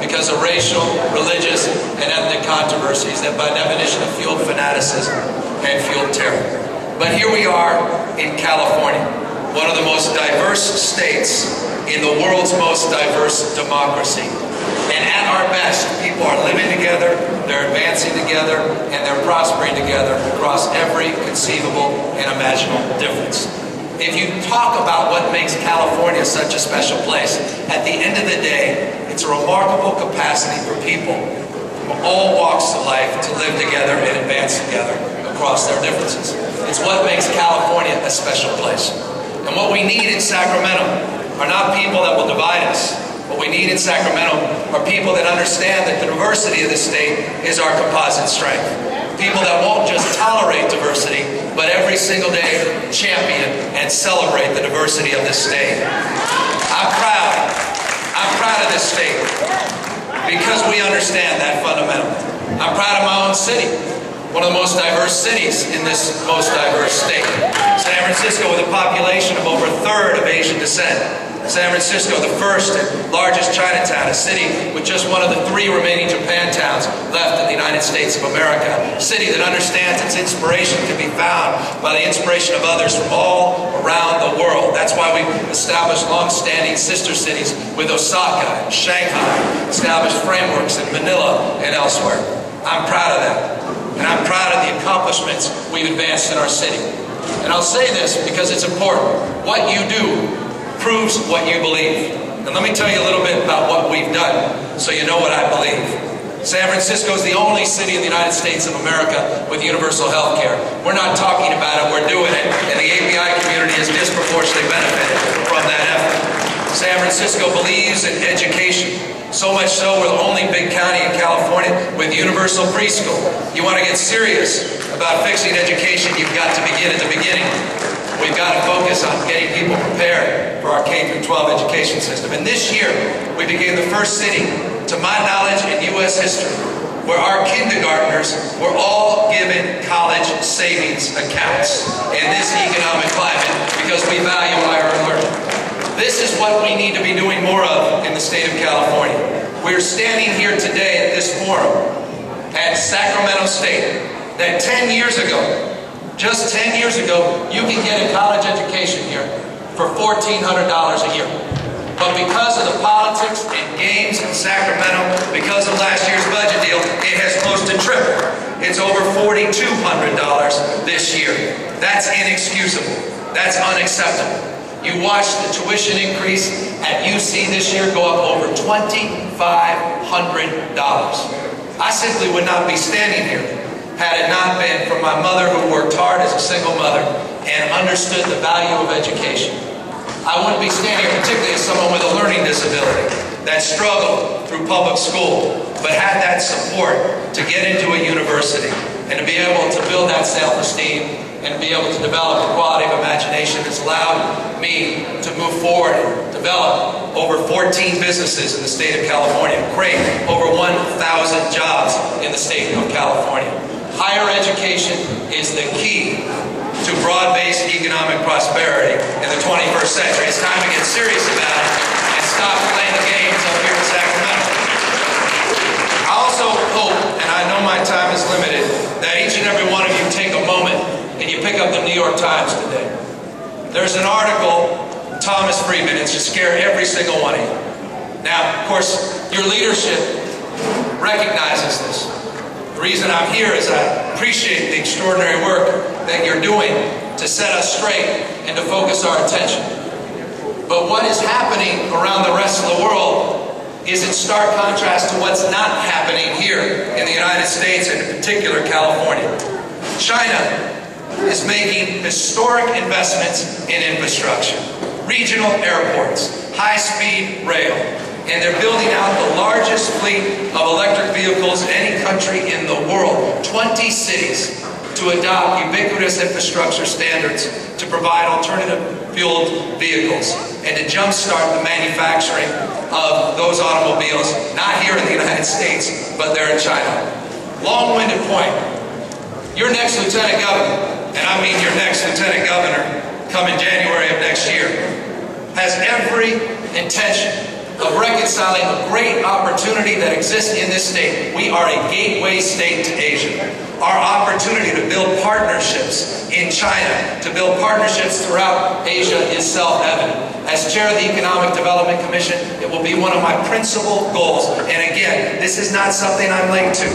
because of racial, religious, and ethnic controversies that by definition have fueled fanaticism and fueled terror. But here we are in California, one of the most diverse states in the world's most diverse democracy. And at our best, people are living together, they're advancing together, and they're prospering together across every conceivable and imaginable difference. If you talk about what makes California such a special place, at the end of the day, it's a remarkable capacity for people from all walks of life to live together and advance together across their differences. It's what makes California a special place. And what we need in Sacramento are not people that will divide us. What we need in Sacramento are people that understand that the diversity of the state is our composite strength. People that won't just tolerate diversity, but every single day champion and celebrate the diversity of this state. I'm proud of this state because we understand that fundamental. I'm proud of my own city, one of the most diverse cities in this most diverse state. San Francisco, with a population of over a third of Asian descent. San Francisco, the first and largest Chinatown, a city with just one of the 3 remaining Japantowns left in the United States of America. A city that understands its inspiration can be found by the inspiration of others from all around the world. That's why we've established long-standing sister cities with Osaka and Shanghai, established frameworks in Manila and elsewhere. I'm proud of that. And I'm proud of the accomplishments we've advanced in our city. And I'll say this because it's important. What you do proves what you believe. And let me tell you a little bit about what we've done so you know what I believe. San Francisco is the only city in the United States of America with universal health care. We're not talking about it, we're doing it. And the API community has disproportionately benefited from that effort. San Francisco believes in education. So much so, we're the only big county in California with universal preschool. You want to get serious about fixing education, you've got to begin at the beginning. We've got to focus on getting people prepared for our K-12 education system. And this year, we became the first city, to my knowledge, in U.S. history, where our kindergartners were all given college savings accounts in this economic climate because we value higher learning. This is what we need to be doing more of in the state of California. We're standing here today at this forum at Sacramento State that 10 years ago, just 10 years ago, you could get a college education here for $1,400 a year. But because of the politics and games in Sacramento, because of last year's budget deal, it has close to tripled. It's over $4,200 this year. That's inexcusable. That's unacceptable. You watch the tuition increase at UC this year go up over $2,500. I simply would not be standing here had it not been for my mother, who worked hard as a single mother and understood the value of education. I wouldn't be standing here, particularly as someone with a learning disability that struggled through public school, but had that support to get into a university and to be able to build that self-esteem and to be able to develop a quality of imagination that's allowed me to move forward and develop over 14 businesses in the state of California, create over 1,000 jobs in the state of California. Higher education is the key to broad-based economic prosperity in the 21st century. It's time to get serious about it and stop playing the games up here in Sacramento. I also hope, and I know my time is limited, that each and every one of you take a moment and you pick up the New York Times today. There's an article, Thomas Friedman, it should scare every single one of you. Now, of course, your leadership recognizes this. The reason I'm here is I appreciate the extraordinary work that you're doing to set us straight and to focus our attention. But what is happening around the rest of the world is in stark contrast to what's not happening here in the United States and in particular California. China is making historic investments in infrastructure, regional airports, high-speed rail, and they're building out the largest fleet of electric vehicles in any country in the world. 20 cities to adopt ubiquitous infrastructure standards to provide alternative fueled vehicles and to jumpstart the manufacturing of those automobiles, not here in the United States, but there in China. Long-winded point. Your next lieutenant governor, and I mean your next lieutenant governor, come in January of next year, has every intention of reconciling the great opportunity that exists in this state. We are a gateway state to Asia. Our opportunity to build partnerships in China, to build partnerships throughout Asia is self-evident. As chair of the Economic Development Commission, it will be one of my principal goals. And again, this is not something I'm late to.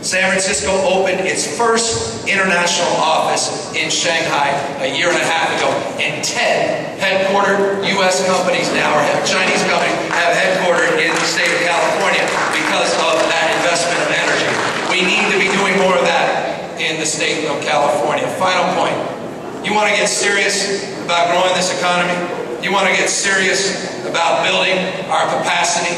San Francisco opened its first international office in Shanghai a year and a half ago, and 10 headquartered U.S. companies now, or Chinese companies, have headquartered in the state of California because of that investment of energy. We need to be doing more of that in the state of California. Final point. You want to get serious about growing this economy? You want to get serious about building our capacity?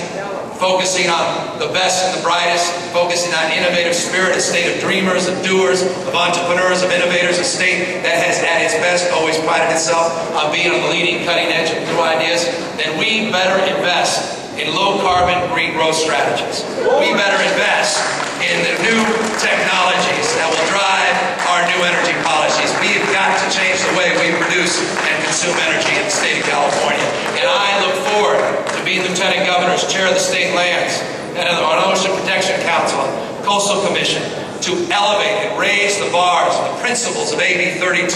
Focusing on the best and the brightest, focusing on innovative spirit, a state of dreamers, of doers, of entrepreneurs, of innovators, a state that has at its best always prided itself on being on the leading cutting edge of new ideas, then we better invest in low-carbon green growth strategies. We better invest in the new technologies that will drive our new energy policies. We have got to change the way we produce and consume energy in the state of California. And I look forward to being Lieutenant Governor as chair of the State Lands and of the Ocean Protection Council, Coastal Commission, to elevate and raise the bars, the principles of AB 32,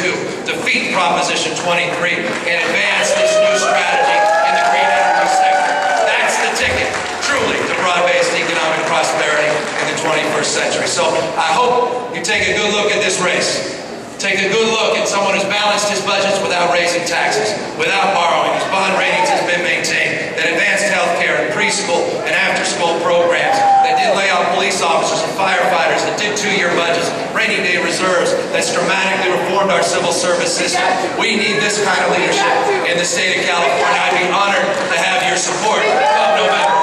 defeat Proposition 23, and advance this new strategy in the green energy sector. That's the ticket, truly, to broad-based economic prosperity in the 21st century. So I hope you take a good look at this race. Take a good look at someone who's balanced his budgets without raising taxes, without borrowing, whose bond ratings has been maintained, that advanced health care and preschool and after-school programs, that did lay off police officers and firefighters, that did 2-year budgets, rainy day reserves, that's dramatically reformed our civil service system. We need this kind of leadership in the state of California. I'd be honored to have your support come November.